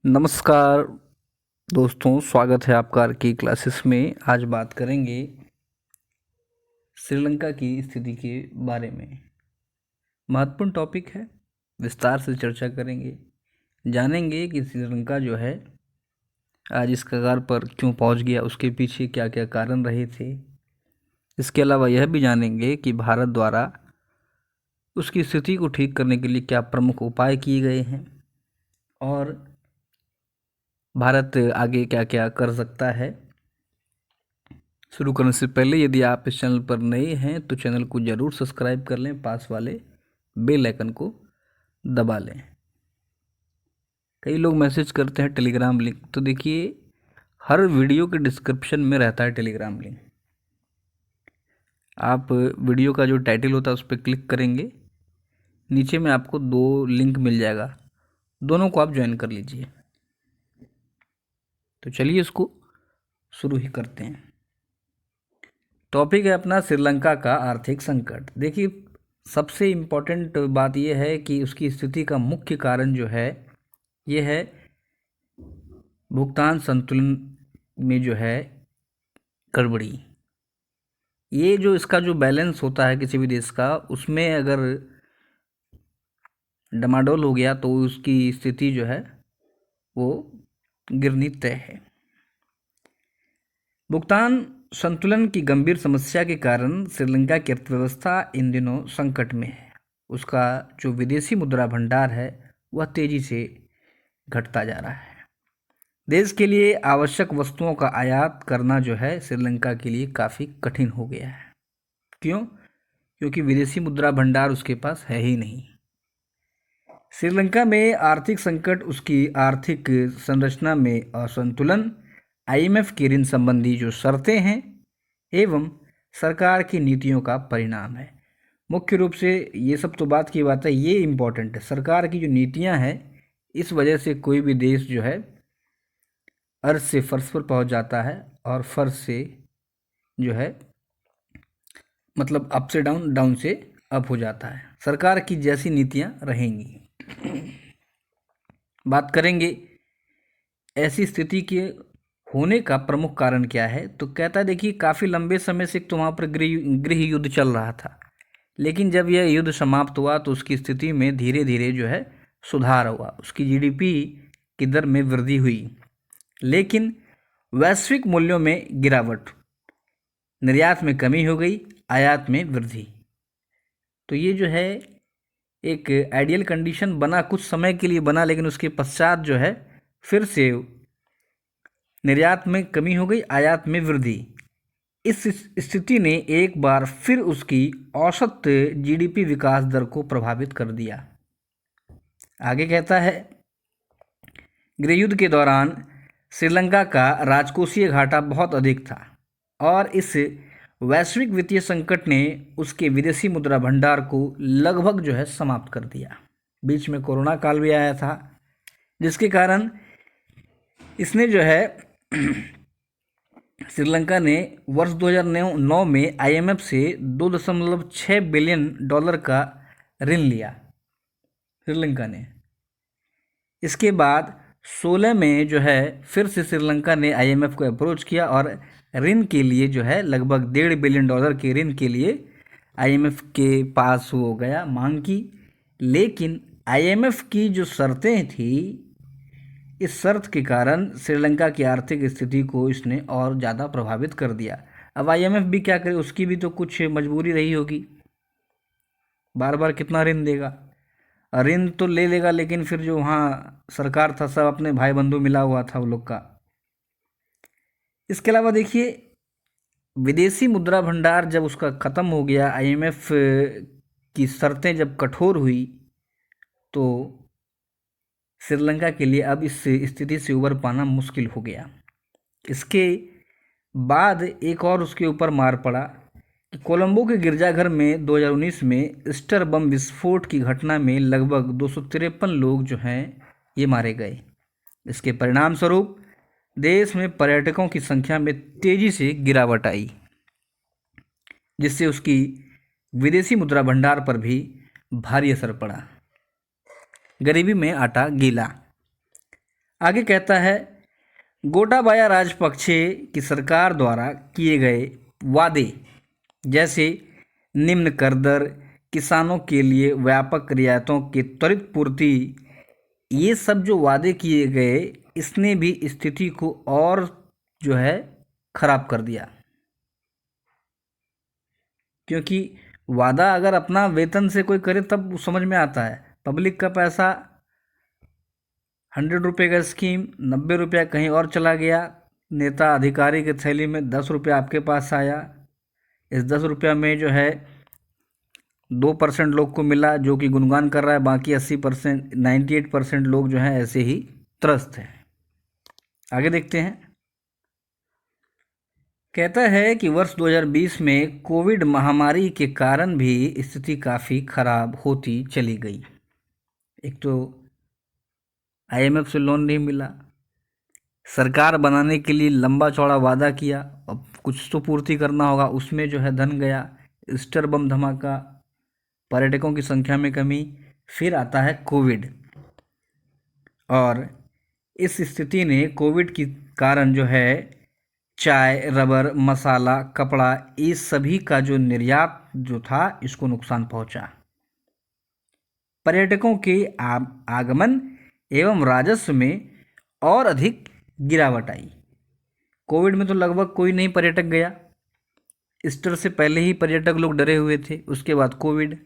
नमस्कार दोस्तों, स्वागत है आपका की क्लासेस में। आज बात करेंगे श्रीलंका की स्थिति के बारे में। महत्वपूर्ण टॉपिक है, विस्तार से चर्चा करेंगे। जानेंगे कि श्रीलंका जो है आज इस कगार पर क्यों पहुंच गया, उसके पीछे क्या क्या कारण रहे थे। इसके अलावा यह भी जानेंगे कि भारत द्वारा उसकी स्थिति को ठीक करने के लिए क्या प्रमुख उपाय किए गए हैं और भारत आगे क्या क्या कर सकता है। शुरू करने से पहले यदि आप इस चैनल पर नए हैं तो चैनल को ज़रूर सब्सक्राइब कर लें, पास वाले बेल आइकन को दबा लें। कई लोग मैसेज करते हैं टेलीग्राम लिंक, तो देखिए हर वीडियो के डिस्क्रिप्शन में रहता है टेलीग्राम लिंक। आप वीडियो का जो टाइटल होता है उस पर क्लिक करेंगे, नीचे में आपको 2 लिंक मिल जाएगा, दोनों को आप ज्वाइन कर लीजिए। तो चलिए इसको शुरू ही करते हैं। टॉपिक है अपना श्रीलंका का आर्थिक संकट। देखिए सबसे इम्पोर्टेंट बात यह है कि उसकी स्थिति का मुख्य कारण जो है ये है भुगतान संतुलन में जो है गड़बड़ी। ये जो इसका जो बैलेंस होता है किसी भी देश का, उसमें अगर डमाडोल हो गया तो उसकी स्थिति जो है वो गिरनी तय है। भुगतान संतुलन की गंभीर समस्या के कारण श्रीलंका की अर्थव्यवस्था इन दिनों संकट में है। उसका जो विदेशी मुद्रा भंडार है वह तेजी से घटता जा रहा है। देश के लिए आवश्यक वस्तुओं का आयात करना जो है श्रीलंका के लिए काफ़ी कठिन हो गया है। क्यों? क्योंकि विदेशी मुद्रा भंडार उसके पास है ही नहीं। श्रीलंका में आर्थिक संकट उसकी आर्थिक संरचना में असंतुलन, आईएमएफ की ऋण संबंधी जो शर्तें हैं एवं सरकार की नीतियों का परिणाम है। मुख्य रूप से ये सब तो बात की बात है, ये इम्पोर्टेंट है। सरकार की जो नीतियां हैं, इस वजह से कोई भी देश जो है अर्श से फर्श पर पहुंच जाता है और फर्श से जो है मतलब अप से डाउन, डाउन से अप हो जाता है। सरकार की जैसी नीतियां रहेंगी। बात करेंगे ऐसी स्थिति के होने का प्रमुख कारण क्या है, तो कहता है देखिए काफ़ी लंबे समय से तो वहाँ पर गृह युद्ध चल रहा था, लेकिन जब यह युद्ध समाप्त हुआ तो उसकी स्थिति में धीरे धीरे जो है सुधार हुआ। उसकी जीडीपी की दर में वृद्धि हुई, लेकिन वैश्विक मूल्यों में गिरावट, निर्यात में कमी हो गई, आयात में वृद्धि। तो ये जो है एक आइडियल कंडीशन बना, कुछ समय के लिए बना, लेकिन उसके पश्चात जो है फिर से निर्यात में कमी हो गई, आयात में वृद्धि। इस स्थिति ने एक बार फिर उसकी औसत जीडीपी विकास दर को प्रभावित कर दिया। आगे कहता है गृहयुद्ध के दौरान श्रीलंका का राजकोषीय घाटा बहुत अधिक था और इस वैश्विक वित्तीय संकट ने उसके विदेशी मुद्रा भंडार को लगभग जो है समाप्त कर दिया। बीच में कोरोना काल भी आया था, जिसके कारण इसने जो है श्रीलंका ने वर्ष 2009 में आईएमएफ से $2.6 बिलियन का ऋण लिया श्रीलंका ने। इसके बाद 16 में जो है फिर से श्रीलंका ने आईएमएफ को अप्रोच किया और ऋण के लिए जो है लगभग $1.5 बिलियन के ऋण के लिए आईएमएफ के पास हो गया, मांग की। लेकिन आईएमएफ की जो शर्तें थी, इस शर्त के कारण श्रीलंका की आर्थिक स्थिति को इसने और ज़्यादा प्रभावित कर दिया। अब आईएमएफ भी क्या करे, उसकी भी तो कुछ मजबूरी रही होगी। बार बार कितना ऋण देगा? ऋण तो ले लेगा, लेकिन फिर जो वहाँ सरकार था सब अपने भाई बंधु मिला हुआ था वो लोग का। इसके अलावा देखिए विदेशी मुद्रा भंडार जब उसका ख़त्म हो गया, आईएमएफ की शर्तें जब कठोर हुई, तो श्रीलंका के लिए अब इस स्थिति से उबर पाना मुश्किल हो गया। इसके बाद एक और उसके ऊपर मार पड़ा कि कोलंबो के गिरजाघर में 2019 में ईस्टर बम विस्फोट की घटना में लगभग 253 लोग जो हैं ये मारे गए। इसके परिणाम स्वरूप देश में पर्यटकों की संख्या में तेजी से गिरावट आई, जिससे उसकी विदेशी मुद्रा भंडार पर भी भारी असर पड़ा। गरीबी में आटा गीला। आगे कहता है, गोटाबाया राजपक्षे की सरकार द्वारा किए गए वादे जैसे निम्न कर दर, किसानों के लिए व्यापक रियायतों की त्वरित पूर्ति, ये सब जो वादे किए गए, इसने भी स्थिति को और जो है खराब कर दिया। क्योंकि वादा अगर अपना वेतन से कोई करे तब समझ में आता है, पब्लिक का पैसा 100 रुपये का स्कीम 90 रुपया कहीं और चला गया, नेता अधिकारी के थैली में 10 रुपया आपके पास आया, इस 10 रुपया में जो है 2% लोग को मिला जो कि गुणगान कर रहा है, बाकी 80% 98% लोग जो हैं ऐसे ही त्रस्त हैं। आगे देखते हैं। कहता है कि वर्ष 2020 में कोविड महामारी के कारण भी स्थिति काफ़ी खराब होती चली गई। एक तो आईएमएफ से लोन नहीं मिला, सरकार बनाने के लिए लंबा चौड़ा वादा किया, अब कुछ तो पूर्ति करना होगा, उसमें जो है धन गया, ईस्टर बम धमाका, पर्यटकों की संख्या में कमी, फिर आता है कोविड। और इस स्थिति ने कोविड के कारण जो है चाय, रबर, मसाला, कपड़ा, इस सभी का जो निर्यात जो था इसको नुकसान पहुंचा। पर्यटकों के आगमन एवं राजस्व में और अधिक गिरावट आई। कोविड में तो लगभग कोई नहीं पर्यटक गया, ईस्टर से पहले ही पर्यटक लोग डरे हुए थे, उसके बाद कोविड,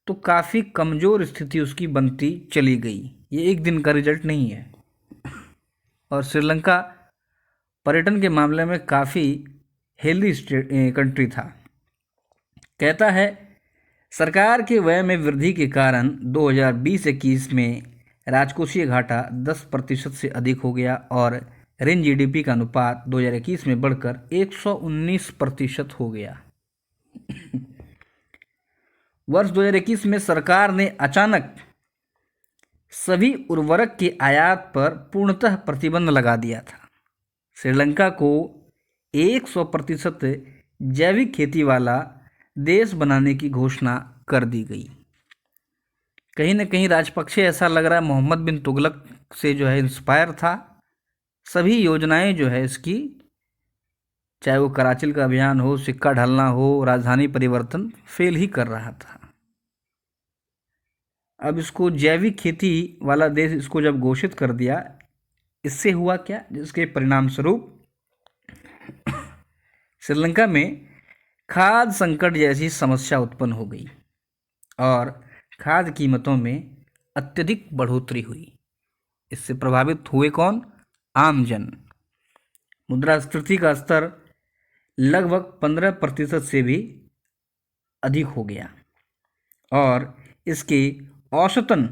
तो काफ़ी कमज़ोर स्थिति उसकी बनती चली गई। ये एक दिन का रिजल्ट नहीं है। और श्रीलंका पर्यटन के मामले में काफ़ी हेल्दी कंट्री था। कहता है, सरकार के व्यय में वृद्धि के कारण 2020-21 में राजकोषीय घाटा 10% से अधिक हो गया और ऋण जीडीपी का अनुपात 2021 में बढ़कर 119% हो गया। वर्ष 2021 में सरकार ने अचानक सभी उर्वरक के आयात पर पूर्णतः प्रतिबंध लगा दिया था। श्रीलंका को 100% जैविक खेती वाला देश बनाने की घोषणा कर दी गई। कहीं न कहीं राजपक्षे ऐसा लग रहा है मोहम्मद बिन तुगलक से जो है इंस्पायर था। सभी योजनाएं जो है इसकी, चाहे वो कराचिल का अभियान हो, सिक्का ढलना हो, राजधानी परिवर्तन, फेल ही कर रहा था। अब इसको जैविक खेती वाला देश इसको जब घोषित कर दिया, इससे हुआ क्या, जिसके परिणाम स्वरूप श्रीलंका में खाद्य संकट जैसी समस्या उत्पन्न हो गई और खाद्य कीमतों में अत्यधिक बढ़ोतरी हुई। इससे प्रभावित हुए कौन? आम जन। मुद्रास्फीति का स्तर लगभग 15% से भी अधिक हो गया और इसके औसतन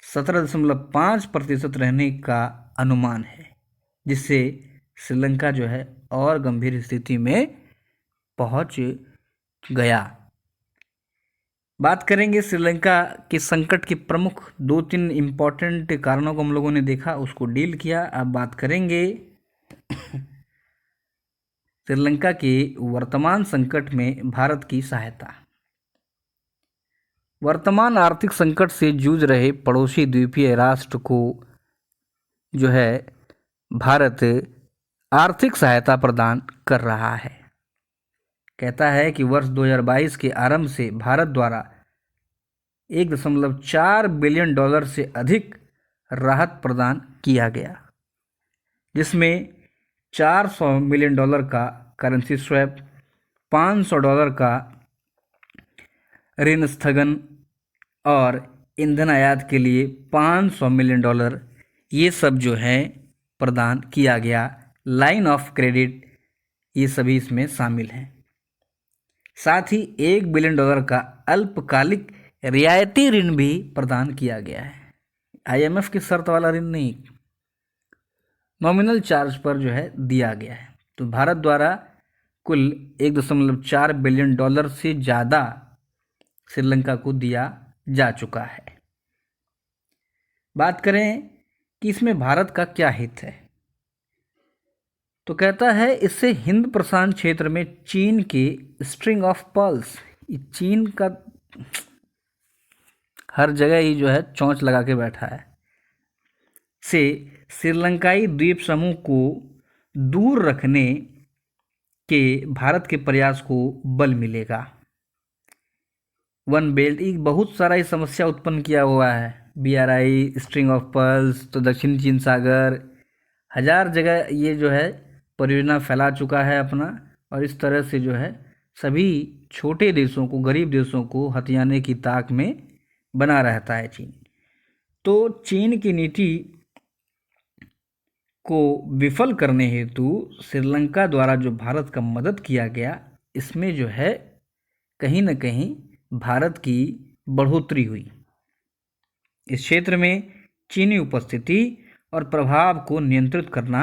17.5% रहने का अनुमान है, जिससे श्रीलंका जो है और गंभीर स्थिति में पहुंच गया। बात करेंगे श्रीलंका के संकट के प्रमुख 2-3 इम्पॉर्टेंट कारणों को हम लोगों ने देखा, उसको डील किया। अब बात करेंगे श्रीलंका के वर्तमान संकट में भारत की सहायता। वर्तमान आर्थिक संकट से जूझ रहे पड़ोसी द्वीपीय राष्ट्र को जो है भारत आर्थिक सहायता प्रदान कर रहा है। कहता है कि वर्ष 2022 के आरंभ से भारत द्वारा $1.4 बिलियन से अधिक राहत प्रदान किया गया, जिसमें $400 मिलियन का करेंसी स्वैप, $500 का ऋण स्थगन और ईंधन आयात के लिए $500 मिलियन, ये सब जो है प्रदान किया गया। लाइन ऑफ क्रेडिट, ये सभी इसमें शामिल हैं। साथ ही $1 बिलियन का अल्पकालिक रियायती ऋण भी प्रदान किया गया है। आईएमएफ की शर्त वाला ऋण नहीं, नॉमिनल चार्ज पर जो है दिया गया है। तो भारत द्वारा कुल $1.4 बिलियन से ज़्यादा श्रीलंका को दिया जा चुका है। बात करें कि इसमें भारत का क्या हित है, तो कहता है इससे हिंद प्रशांत क्षेत्र में चीन के स्ट्रिंग ऑफ पर्ल्स, चीन का हर जगह ही जो है चोंच लगा के बैठा है, से श्रीलंकाई द्वीप समूह को दूर रखने के भारत के प्रयास को बल मिलेगा। वन बेल्ट एक बहुत सारा ये समस्या उत्पन्न किया हुआ है। BRI, स्ट्रिंग ऑफ पर्ल्स, तो दक्षिण चीन सागर, हजार जगह ये जो है परियोजना फैला चुका है अपना, और इस तरह से जो है सभी छोटे देशों को, गरीब देशों को हथियाने की ताक में बना रहता है चीन। तो चीन की नीति को विफल करने हेतु श्रीलंका द्वारा जो भारत का मदद किया गया, इसमें जो है कहीं न कहीं भारत की बढ़ोतरी हुई। इस क्षेत्र में चीनी उपस्थिति और प्रभाव को नियंत्रित करना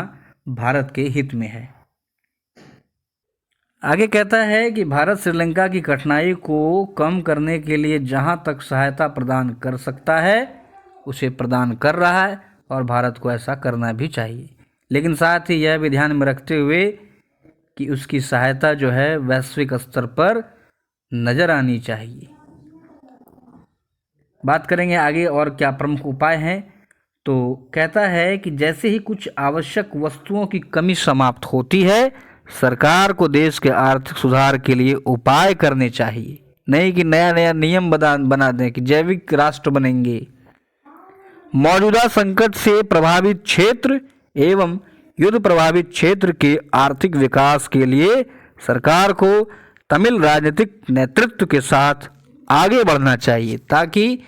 भारत के हित में है। आगे कहता है कि भारत श्रीलंका की कठिनाई को कम करने के लिए जहां तक सहायता प्रदान कर सकता है उसे प्रदान कर रहा है, और भारत को ऐसा करना भी चाहिए, लेकिन साथ ही यह भी ध्यान में रखते हुए कि उसकी सहायता जो है वैश्विक स्तर पर नज़र आनी चाहिए। बात करेंगे आगे और क्या प्रमुख उपाय हैं। तो कहता है कि जैसे ही कुछ आवश्यक वस्तुओं की कमी समाप्त होती है, सरकार को देश के आर्थिक सुधार के लिए उपाय करने चाहिए, नहीं कि नया नया नियम बना दें कि जैविक राष्ट्र बनेंगे। मौजूदा संकट से प्रभावित क्षेत्र एवं युद्ध प्रभावित क्षेत्र के आर्थिक विकास के लिए सरकार को तमिल राजनीतिक नेतृत्व के साथ आगे बढ़ना चाहिए, ताकि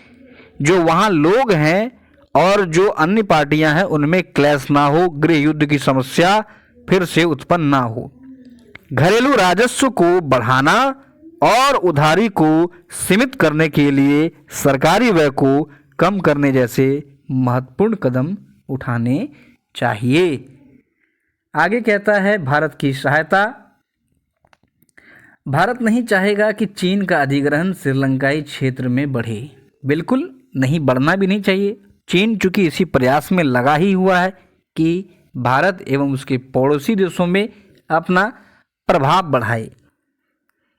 जो वहाँ लोग हैं और जो अन्य पार्टियां हैं उनमें क्लैश ना हो, गृह युद्ध की समस्या फिर से उत्पन्न ना हो। घरेलू राजस्व को बढ़ाना और उधारी को सीमित करने के लिए सरकारी व्यय को कम करने जैसे महत्वपूर्ण कदम उठाने चाहिए। आगे कहता है भारत की सहायता। भारत नहीं चाहेगा कि चीन का अधिग्रहण श्रीलंकाई क्षेत्र में बढ़े, बिल्कुल नहीं, बढ़ना भी नहीं चाहिए। चीन चूंकि इसी प्रयास में लगा ही हुआ है कि भारत एवं उसके पड़ोसी देशों में अपना प्रभाव बढ़ाए,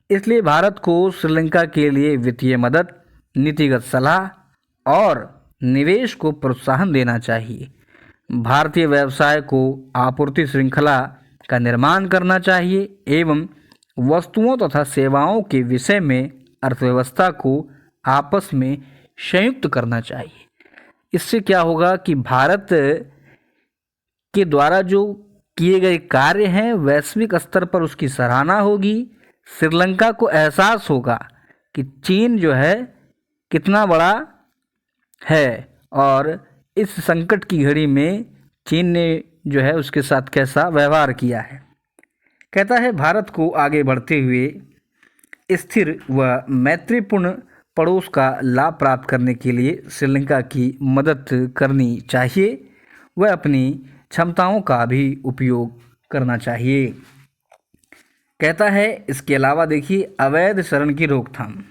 इसलिए भारत को श्रीलंका के लिए वित्तीय मदद, नीतिगत सलाह और निवेश को प्रोत्साहन देना चाहिए। भारतीय व्यवसाय को आपूर्ति श्रृंखला का निर्माण करना चाहिए एवं वस्तुओं तथा सेवाओं के विषय में अर्थव्यवस्था को आपस में संयुक्त करना चाहिए। इससे क्या होगा कि भारत के द्वारा जो किए गए कार्य हैं वैश्विक स्तर पर उसकी सराहना होगी। श्रीलंका को एहसास होगा कि चीन जो है कितना बड़ा है और इस संकट की घड़ी में चीन ने जो है उसके साथ कैसा व्यवहार किया है। कहता है भारत को आगे बढ़ते हुए स्थिर व मैत्रीपूर्ण पड़ोस का लाभ प्राप्त करने के लिए श्रीलंका की मदद करनी चाहिए, वह अपनी क्षमताओं का भी उपयोग करना चाहिए। कहता है इसके अलावा देखिए अवैध शरण की रोकथाम।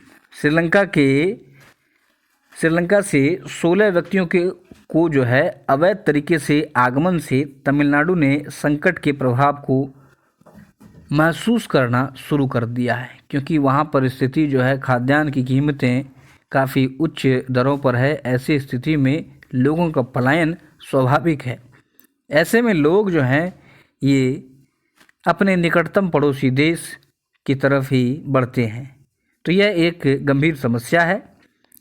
श्रीलंका से 16 व्यक्तियों को जो है अवैध तरीके से आगमन से तमिलनाडु ने संकट के प्रभाव को महसूस करना शुरू कर दिया है, क्योंकि वहाँ पर स्थिति जो है खाद्यान्न की कीमतें काफ़ी उच्च दरों पर है। ऐसी स्थिति में लोगों का पलायन स्वाभाविक है। ऐसे में लोग जो हैं ये अपने निकटतम पड़ोसी देश की तरफ ही बढ़ते हैं, तो यह एक गंभीर समस्या है।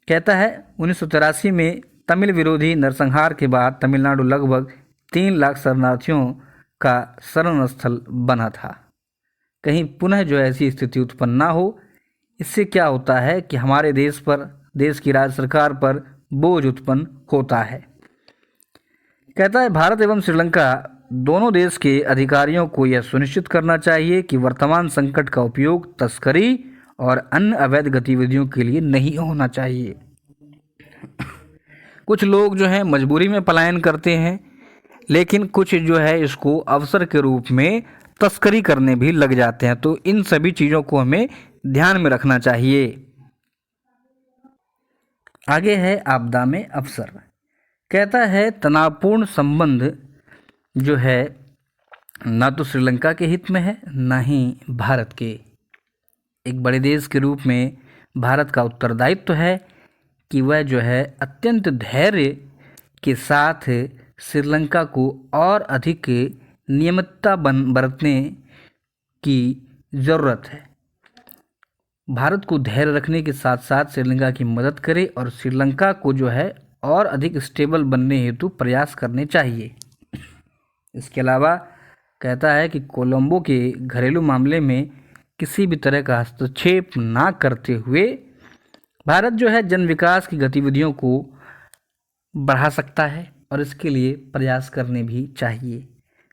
कहता है 1983 में तमिल विरोधी नरसंहार के बाद तमिलनाडु लगभग 3 लाख शरणार्थियों का शरण स्थल बना था। कहीं पुनः जो ऐसी स्थिति उत्पन्न ना हो, इससे क्या होता है कि हमारे देश की राज्य सरकार पर बोझ उत्पन्न होता है। कहता है भारत एवं श्रीलंका दोनों देश के अधिकारियों को यह सुनिश्चित करना चाहिए कि वर्तमान संकट का उपयोग तस्करी और अन्य अवैध गतिविधियों के लिए नहीं होना चाहिए। कुछ लोग जो हैं मजबूरी में पलायन करते हैं, लेकिन कुछ जो है इसको अवसर के रूप में तस्करी करने भी लग जाते हैं। तो इन सभी चीज़ों को हमें ध्यान में रखना चाहिए। आगे है आपदा में अवसर। कहता है तनावपूर्ण संबंध जो है ना तो श्रीलंका के हित में है ना ही भारत के। एक बड़े देश के रूप में भारत का उत्तरदायित्व है कि वह जो है अत्यंत धैर्य के साथ श्रीलंका को और अधिक नियमितता बरतने की ज़रूरत है। भारत को धैर्य रखने के साथ साथ श्रीलंका की मदद करे और श्रीलंका को जो है और अधिक स्टेबल बनने हेतु प्रयास करने चाहिए। इसके अलावा कहता है कि कोलंबो के घरेलू मामले में किसी भी तरह का हस्तक्षेप ना करते हुए भारत जो है जन विकास की गतिविधियों को बढ़ा सकता है और इसके लिए प्रयास करने भी चाहिए।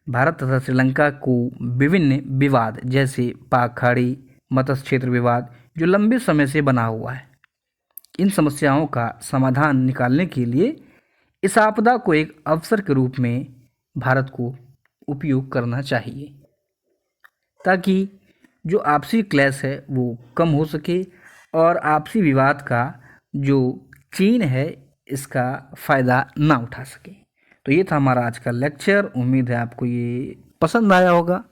भारत तथा श्रीलंका को विभिन्न विवाद जैसे पाक खाड़ी, मत्स्य क्षेत्र विवाद जो लंबे समय से बना हुआ है, इन समस्याओं का समाधान निकालने के लिए इस आपदा को एक अवसर के रूप में भारत को उपयोग करना चाहिए, ताकि जो आपसी क्लैश है वो कम हो सके और आपसी विवाद का जो चीन है इसका फ़ायदा ना उठा सके। तो ये था हमारा आज का लेक्चर। उम्मीद है आपको ये पसंद आया होगा।